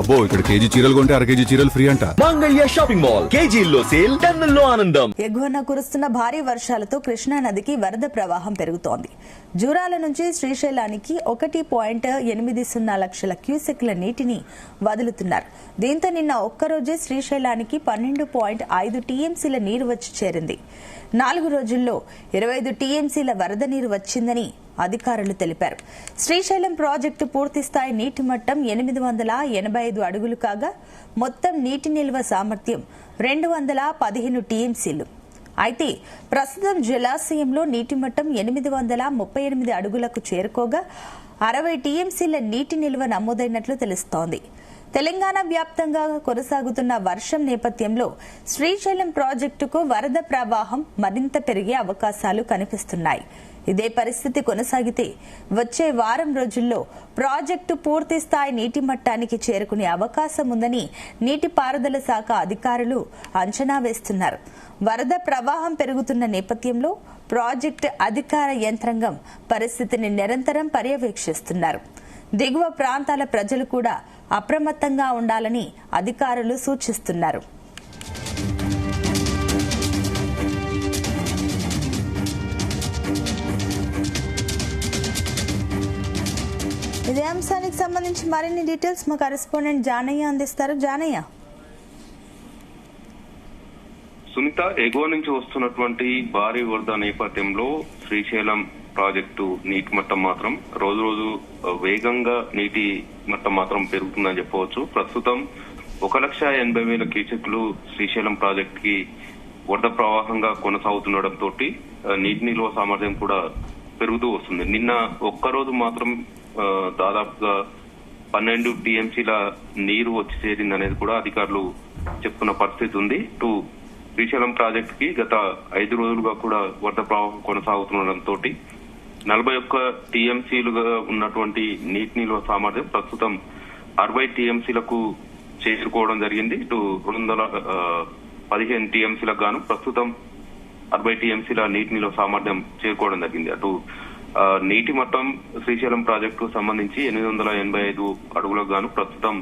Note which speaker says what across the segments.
Speaker 1: అబ్బో ఇక్కడ కేజీ చీరలు కొంటే అర కేజీ చీరలు ఫ్రీ అంట.
Speaker 2: మంగళ్య షాపింగ్ మాల్, కేజీల్లో సేల్, టన్నుల్లో ఆనందం.
Speaker 3: ఎగువన కురుస్తున్న భారీ వర్షాలతో కృష్ణా నదికి వరద ప్రవాహం పెరుగుతోంది. జూరాల నుంచి శ్రీశైలానికి 1.80 లక్షల క్యూసెక్ల నీటిని వదులుతున్నారు. దీంతో నిన్న ఒక్కరోజే శ్రీశైలానికి 12.5 టీఎంసీల నీరు వచ్చి చేరింది. 4 రోజుల్లో 25 టీఎంసీల వరద నీరు వచ్చిందని అధికారులు తెలిపారు. శ్రీశైలం ప్రాజెక్టు పూర్తిస్థాయి నీటి మట్టం 885 అడుగులు కాగా మొత్తం నీటి నిల్వ సామర్థ్యం 215 టీఎంసీలు. అయితే ప్రస్తుతం జలాశయంలో నీటి మట్టం 838 అడుగులకు చేరుకోగా 60 టీఎంసీల నీటి నిల్వ నమోదైనట్లు తెలుస్తోంది. తెలంగాణ వ్యాప్తంగా కొనసాగుతున్న వర్షం నేపథ్యంలో శ్రీశైలం ప్రాజెక్టుకు వరద ప్రవాహం మరింత పెరిగే అవకాశాలు కనిపిస్తున్నాయి. ఇదే పరిస్థితి కొనసాగితే వచ్చే వారం రోజుల్లో ప్రాజెక్టు పూర్తి స్థాయి నీటి మట్టానికి చేరుకునే అవకాశం ఉందని నీటిపారుదల శాఖ అధికారులు అంచనా వేస్తున్నారు. వరద ప్రవాహం పెరుగుతున్న నేపథ్యంలో ప్రాజెక్టు అధికార యంత్రాంగం పరిస్థితిని నిరంతరం పర్యవేక్షిస్తున్నారు. దిగువ ప్రాంతాల ప్రజలు కూడా అప్రమత్తంగా ఉండాలని అధికారులు సూచిస్తున్నారు. ఇదే అంశానికి సంబంధించి మరిన్ని డీటెయిల్స్ మా కరెస్పాండెంట్ జానయ్య అందిస్తారు. జానయ్య,
Speaker 4: సునీత, ఎగువ నుంచి వస్తున్నటువంటి భారీ వరద నేపథ్యంలో శ్రీశైలం ప్రాజెక్టు నీటి మట్టం మాత్రం రోజు రోజు వేగంగా నీటి మట్టం మాత్రం పెరుగుతుందని చెప్పవచ్చు. ప్రస్తుతం 1,80,000 క్యూసెక్లు శ్రీశైలం ప్రాజెక్ట్ కి వరద ప్రవాహంగా కొనసాగుతుండటంతో నీటి నిల్వ సామర్థ్యం కూడా పెరుగుతూ వస్తుంది. నిన్న ఒక్కరోజు మాత్రం దాదాపుగా 12 టీఎంసీల నీరు వచ్చి చేరింది అనేది కూడా అధికారులు చెప్తున్న పరిస్థితి ఉంది. శ్రీశైలం ప్రాజెక్ట్ కి గత 5 రోజులుగా కూడా వరద ప్రవాహం కొనసాగుతుండటంతో 41 టీఎంసీలుగా ఉన్నటువంటి నీటి నిల్వ సామర్థ్యం ప్రస్తుతం 60 టీఎంసీలకు చేరుకోవడం జరిగింది. 215 టీఎంసీలకు గాను ప్రస్తుతం 60 టీఎంసీల నీటి నిల్వ సామర్థ్యం చేరుకోవడం జరిగింది. నీటి మట్టం శ్రీశైలం ప్రాజెక్టు సంబంధించి 885 అడుగులకు గాను ప్రస్తుతం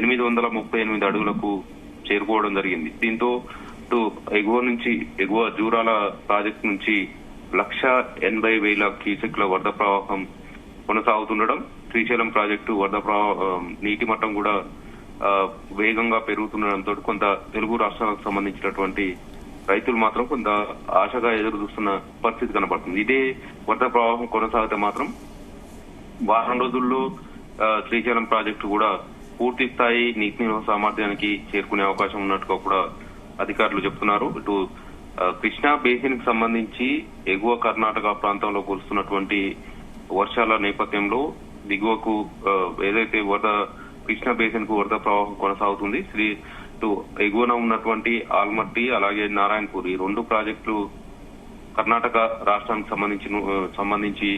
Speaker 4: 838 అడుగులకు చేరుకోవడం జరిగింది. దీంతో ఎగువ జూరాల ప్రాజెక్టు నుంచి 1,80,000 క్యూసెక్ల వరద ప్రవాహం కొనసాగుతుండడం, శ్రీశైలం ప్రాజెక్టు వరద నీటి మట్టం కూడా వేగంగా పెరుగుతుండటంతో కొంత తెలుగు రాష్ట్రాలకు సంబంధించినటువంటి రైతులు మాత్రం కొంత ఆశగా ఎదురు చూస్తున్న పరిస్థితి కనబడుతుంది. ఇదే వరద ప్రవాహం కొనసాగితే మాత్రం వారం రోజుల్లో శ్రీశైలం ప్రాజెక్టు కూడా పూర్తి స్థాయి నీటి నిల్వ సామర్థ్యానికి చేరుకునే అవకాశం ఉన్నట్టుగా కూడా అధికారులు చెప్తున్నారు. కృష్ణా బేసిన్ కి సంబంధించి ఎగువ కర్ణాటక ప్రాంతంలో కురుస్తున్నటువంటి వర్షాల నేపథ్యంలో దిగువకు ఏదైతే కృష్ణా బేసిన్ కు వరద ప్రవాహం కొనసాగుతుంది. ఎగువన ఉన్నటువంటి ఆల్మట్టి అలాగే నారాయణపూర్ ఈ 2 ప్రాజెక్టులు కర్ణాటక రాష్ట్రానికి సంబంధించి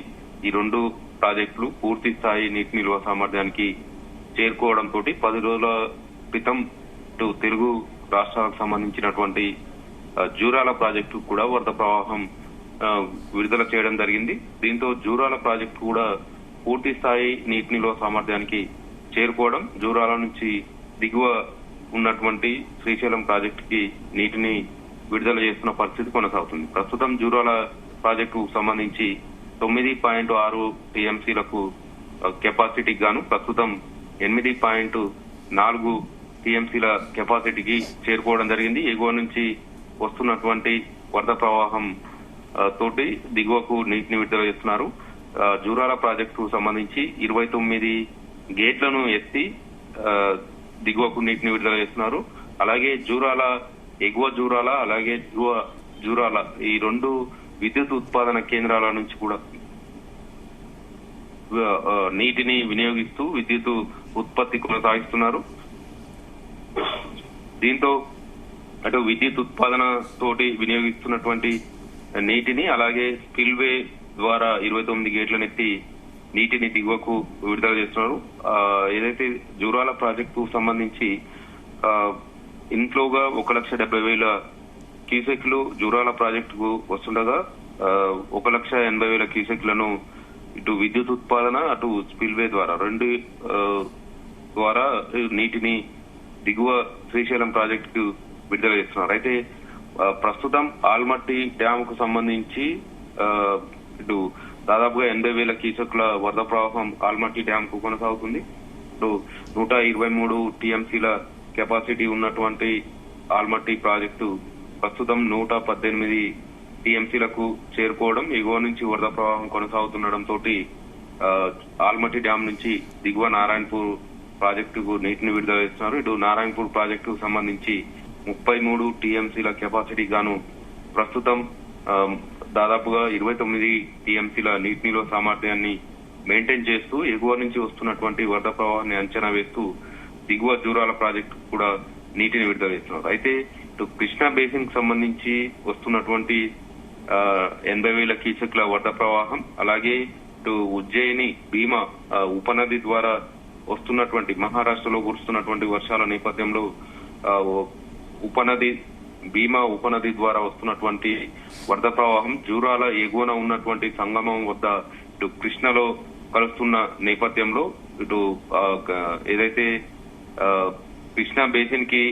Speaker 4: ఈ 2 ప్రాజెక్టులు పూర్తి స్థాయి నీటి నిల్వ సామర్థ్యానికి చేరుకోవడంతో 10 రోజుల క్రితం తెలుగు రాష్ట్రాలకు సంబంధించినటువంటి జూరాల ప్రాజెక్టు కూడా వరద ప్రవాహం విడుదల చేయడం జరిగింది. దీంతో జూరాల ప్రాజెక్టు కూడా పూర్తి స్థాయి నీటి నిల్వ సామర్థ్యానికి చేరుకోవడం, జూరాల నుంచి దిగువ ఉన్నటువంటి శ్రీశైలం ప్రాజెక్టుకి నీటిని విడుదల చేస్తున్న పరిస్థితి కొనసాగుతుంది. ప్రస్తుతం జూరాల ప్రాజెక్టు సంబంధించి 9.6 టీఎంసీలకు కెపాసిటీకి గాను ప్రస్తుతం 8.4 టీఎంసీల కెపాసిటీకి చేరుకోవడం జరిగింది. ఎగువ నుంచి వస్తున్నటువంటి వరద ప్రవాహం తోటి దిగువకు నీటిని విడుదల చేస్తున్నారు. జూరాల ప్రాజెక్టు సంబంధించి 29 గేట్లను ఎత్తి దిగువకు నీటిని విడుదల చేస్తున్నారు. అలాగే ఎగువ జూరాల అలాగే జూరాల ఈ 2 విద్యుత్ ఉత్పాదన కేంద్రాల నుంచి కూడా నీటిని వినియోగిస్తూ విద్యుత్ ఉత్పత్తి కొనసాగిస్తున్నారు. దీంతో అటు విద్యుత్ ఉత్పాదన తోటి వినియోగిస్తున్నటువంటి నీటిని అలాగే స్పిల్వే ద్వారా 29 గేట్లను ఎత్తి నీటిని దిగువకు విడుదల చేస్తున్నారు. ఏదైతే జూరాల ప్రాజెక్టు సంబంధించి ఇన్ఫ్లోగా 1,70,000 క్యూసెక్లు జూరాల ప్రాజెక్టుకు వస్తుండగా 1,80,000 క్యూసెక్లను ఇటు విద్యుత్ ఉత్పాదన అటు స్పిల్వే ద్వారా ద్వారా నీటిని దిగువ శ్రీశైలం ప్రాజెక్టుకు విడుదల చేస్తున్నారు. అయితే ప్రస్తుతం ఆల్మట్టి డ్యామ్ కు సంబంధించి ఇటు దాదాపుగా 80,000 క్యూసెక్ల వరద ప్రవాహం ఆల్మట్టి డ్యామ్ కు కొనసాగుతుంది. ఇప్పుడు 123 టీఎంసీల కెపాసిటీ ఉన్నటువంటి ఆల్మట్టి ప్రాజెక్టు ప్రస్తుతం 118 టీఎంసీలకు చేరుకోవడం, ఎగువ నుంచి వరద ప్రవాహం కొనసాగుతుండటంతో ఆల్మట్టి డ్యామ్ నుంచి దిగువ నారాయణపూర్ ప్రాజెక్టుకు నీటిని విడుదల చేస్తున్నారు. ఇటు నారాయణపూర్ ప్రాజెక్టుకు సంబంధించి 33 టీఎంసీల కెపాసిటీ గాను ప్రస్తుతం దాదాపుగా 29 టీఎంసీల నీటి నిల్వ సామర్థ్యాన్ని మెయింటైన్ చేస్తూ ఎగువ నుంచి వస్తున్నటువంటి వరద ప్రవాహాన్ని అంచనా వేస్తూ దిగువ జూరాల ప్రాజెక్టు కూడా నీటిని విడుదల చేస్తున్నారు. అయితే ఇటు కృష్ణా బేసిన్ కు సంబంధించి వస్తున్నటువంటి 80,000 క్యూసెక్ల వరద ప్రవాహం, అలాగే ఇటు ఉజ్జయిని భీమా ఉపనది ద్వారా వస్తున్నటువంటి మహారాష్ట్రలో కురుస్తున్నటువంటి వర్షాల నేపథ్యంలో భీమా ఉపనది ద్వారా వస్తున్నటువంటి వరద ప్రవాహం జూరాల ఎగువన ఉన్నటువంటి సంగమం వద్ద ఇటు కృష్ణలో కలుస్తున్న నేపథ్యంలో ఇటు ఏదైతే కృష్ణా బేసిన్ కి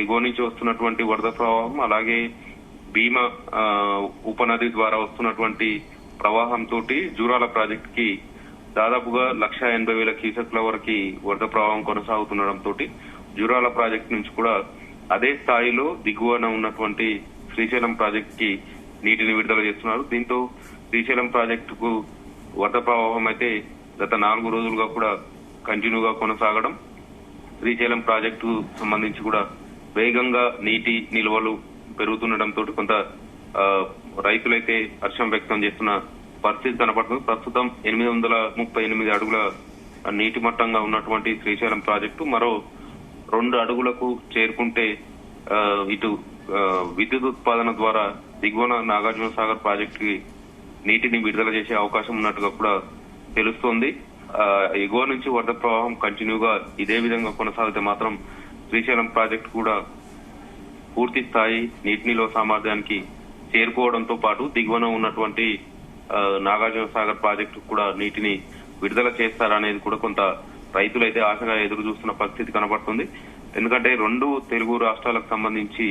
Speaker 4: ఎగువ నుంచి వస్తున్నటువంటి వరద ప్రవాహం, అలాగే భీమా ఉపనది ద్వారా వస్తున్నటువంటి ప్రవాహంతో జూరాల ప్రాజెక్ట్ కి దాదాపుగా 180,000 క్యూసెక్ల వరకు వరద ప్రవాహం కొనసాగుతుండటంతో జూరాల ప్రాజెక్టు నుంచి కూడా అదే స్థాయిలో దిగువన ఉన్నటువంటి శ్రీశైలం ప్రాజెక్ట్ కి నీటిని విడుదల చేస్తున్నారు. దీంతో శ్రీశైలం ప్రాజెక్టుకు వరద ప్రవాహం అయితే గత 4 రోజులుగా కూడా కంటిన్యూగా కొనసాగడం, శ్రీశైలం ప్రాజెక్టు సంబంధించి కూడా వేగంగా నీటి నిల్వలు పెరుగుతుండటంతో కొంత రైతులైతే హర్షం వ్యక్తం చేస్తున్న పరిస్థితి కనపడుతుంది. ప్రస్తుతం 838 అడుగుల నీటి మట్టంగా ఉన్నటువంటి శ్రీశైలం ప్రాజెక్టు మరో 2 అడుగులకు చేరుకుంటే ఇటు విద్యుత్ ఉత్పాదన ద్వారా దిగువన నాగార్జున సాగర్ ప్రాజెక్టుకి నీటిని విడుదల చేసే అవకాశం ఉన్నట్టుగా కూడా తెలుస్తోంది. ఎగువ నుంచి వరద ప్రవాహం కంటిన్యూగా ఇదే విధంగా కొనసాగితే మాత్రం శ్రీశైలం ప్రాజెక్టు కూడా పూర్తి స్థాయి నీటి నిల్వ సామర్థ్యానికి చేరుకోవడంతో పాటు దిగువన ఉన్నటువంటి నాగార్జున సాగర్ ప్రాజెక్టు కూడా నీటిని విడుదల చేస్తారనేది కూడా కొంత రైతులైతే ఆశగా ఎదురు చూస్తున్న పరిస్థితి కనబడుతుంది. ఎందుకంటే 2 తెలుగు రాష్ట్రాలకు సంబంధించి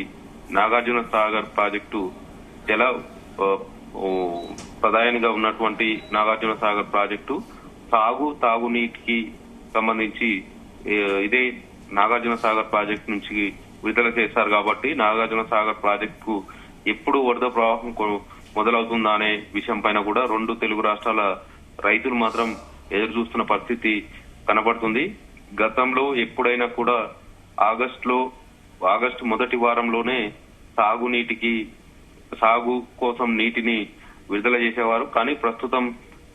Speaker 4: నాగార్జున సాగర్ ప్రాజెక్టు జల ప్రధానిగా ఉన్నటువంటి నాగార్జున సాగర్ ప్రాజెక్టు తాగునీటికి సంబంధించి ఇదే నాగార్జున సాగర్ ప్రాజెక్టు నుంచి విడుదల చేశారు కాబట్టి నాగార్జున సాగర్ ప్రాజెక్టుకు ఎప్పుడు వరద ప్రవాహం మొదలవుతుందా అనే విషయం పైన కూడా 2 తెలుగు రాష్ట్రాల రైతులు మాత్రం ఎదురు చూస్తున్న పరిస్థితి కనబడుతుంది. గతంలో ఎప్పుడైనా కూడా ఆగస్టు మొదటి వారంలోనే సాగు కోసం నీటిని విడుదల చేసేవారు. కానీ ప్రస్తుతం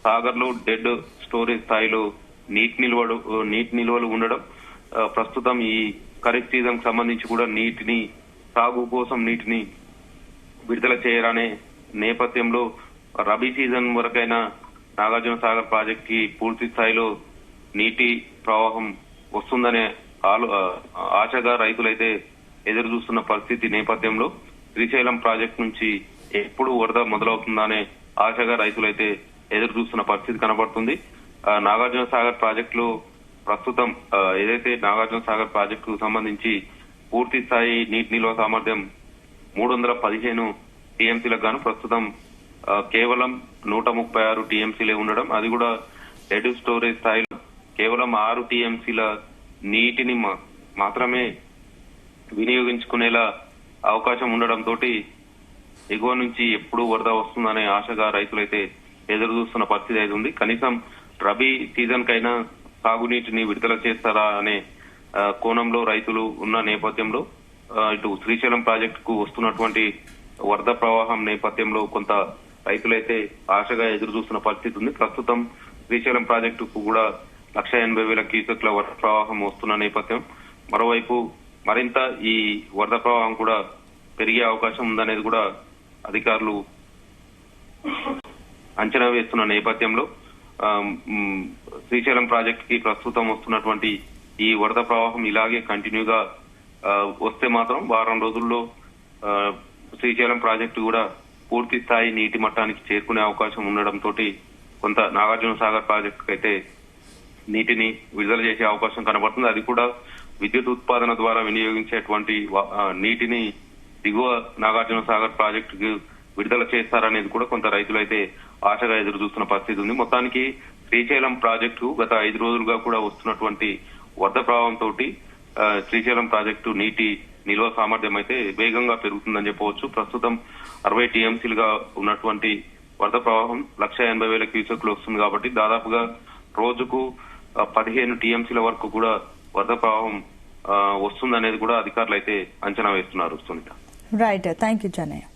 Speaker 4: సాగర్ లో డెడ్ స్టోరేజ్ స్థాయిలో నీటి నిల్వలు ఉండడం, ప్రస్తుతం ఈ ఖరీఫ్ సీజన్ కు సంబంధించి కూడా సాగు కోసం నీటిని విడుదల చేయరనే నేపథ్యంలో రబీ సీజన్ వరకైనా నాగార్జున సాగర్ ప్రాజెక్ట్ కి పూర్తి స్థాయిలో నీటి ప్రవాహం వస్తుందనే ఆశగా రైతులైతే ఎదురు చూస్తున్న పరిస్థితి నేపథ్యంలో శ్రీశైలం ప్రాజెక్టు నుంచి ఎప్పుడు వరద మొదలవుతుందనే ఆశగా రైతులైతే ఎదురు చూస్తున్న పరిస్థితి కనబడుతుంది. నాగార్జున సాగర్ ప్రాజెక్టులో ప్రస్తుతం ఏదైతే నాగార్జున సాగర్ ప్రాజెక్టుకు సంబంధించి పూర్తి స్థాయి నీటి నిల్వ సామర్థ్యం 315 టీఎంసీలకు గాను ప్రస్తుతం కేవలం 136 టీఎంసీలే ఉండడం, అది కూడా డెడ్ స్టోరేజ్ స్థాయిలో కేవలం 6 టీఎంసీల నీటిని మాత్రమే వినియోగించుకునేలా అవకాశం ఉండడంతో ఎగువ నుంచి ఎప్పుడు వరద వస్తుందనే ఆశగా రైతులైతే ఎదురు చూస్తున్న పరిస్థితి అయితే ఉంది. కనీసం రబీ సీజన్ కైనా సాగునీటిని విడుదల చేస్తారా అనే కోణంలో రైతులు ఉన్న నేపథ్యంలో ఇటు శ్రీశైలం ప్రాజెక్టుకు వస్తున్నటువంటి వరద ప్రవాహం నేపథ్యంలో కొంత రైతులైతే ఆశగా ఎదురు చూస్తున్న పరిస్థితి ఉంది. ప్రస్తుతం శ్రీశైలం ప్రాజెక్టుకు కూడా 180,000 క్యూసెక్ల వరద ప్రవాహం వస్తున్న నేపథ్యం, మరోవైపు మరింత ఈ వరద ప్రవాహం కూడా పెరిగే అవకాశం ఉందనేది కూడా అధికారులు అంచనా వేస్తున్న నేపథ్యంలో శ్రీశైలం ప్రాజెక్ట్ కి ప్రస్తుతం వస్తున్నటువంటి ఈ వరద ప్రవాహం ఇలాగే కంటిన్యూగా వస్తే మాత్రం వారం రోజుల్లో శ్రీశైలం ప్రాజెక్టు కూడా పూర్తి స్థాయి నీటి మట్టానికి చేరుకునే అవకాశం ఉండడంతో కొంత నాగార్జున సాగర్ ప్రాజెక్టు అయితే నీటిని విడుదల చేసే అవకాశం కనబడుతుంది. అది కూడా విద్యుత్ ఉత్పాదన ద్వారా వినియోగించేటువంటి నీటిని దిగువ నాగార్జున సాగర్ ప్రాజెక్టుకు విడుదల చేస్తారనేది కూడా కొంత రైతులైతే ఆశగా ఎదురు చూస్తున్న పరిస్థితి ఉంది. మొత్తానికి శ్రీశైలం ప్రాజెక్టు గత 5 రోజులుగా కూడా వస్తున్నటువంటి వరద ప్రభావంతో శ్రీశైలం ప్రాజెక్టు నీటి నిల్వ సామర్థ్యం అయితే వేగంగా పెరుగుతుందని చెప్పవచ్చు. ప్రస్తుతం 60 టీఎంసీలుగా ఉన్నటువంటి వరద ప్రవాహం 1,80,000 క్యూసెక్లు వస్తుంది కాబట్టి దాదాపుగా రోజుకు 15 టీఎంసీల వరకు కూడా వరద ప్రవాహం వస్తుందనేది కూడా అధికారులు అయితే అంచనా వేస్తున్నారు. Sunitha,
Speaker 3: right, thank you Janaiah.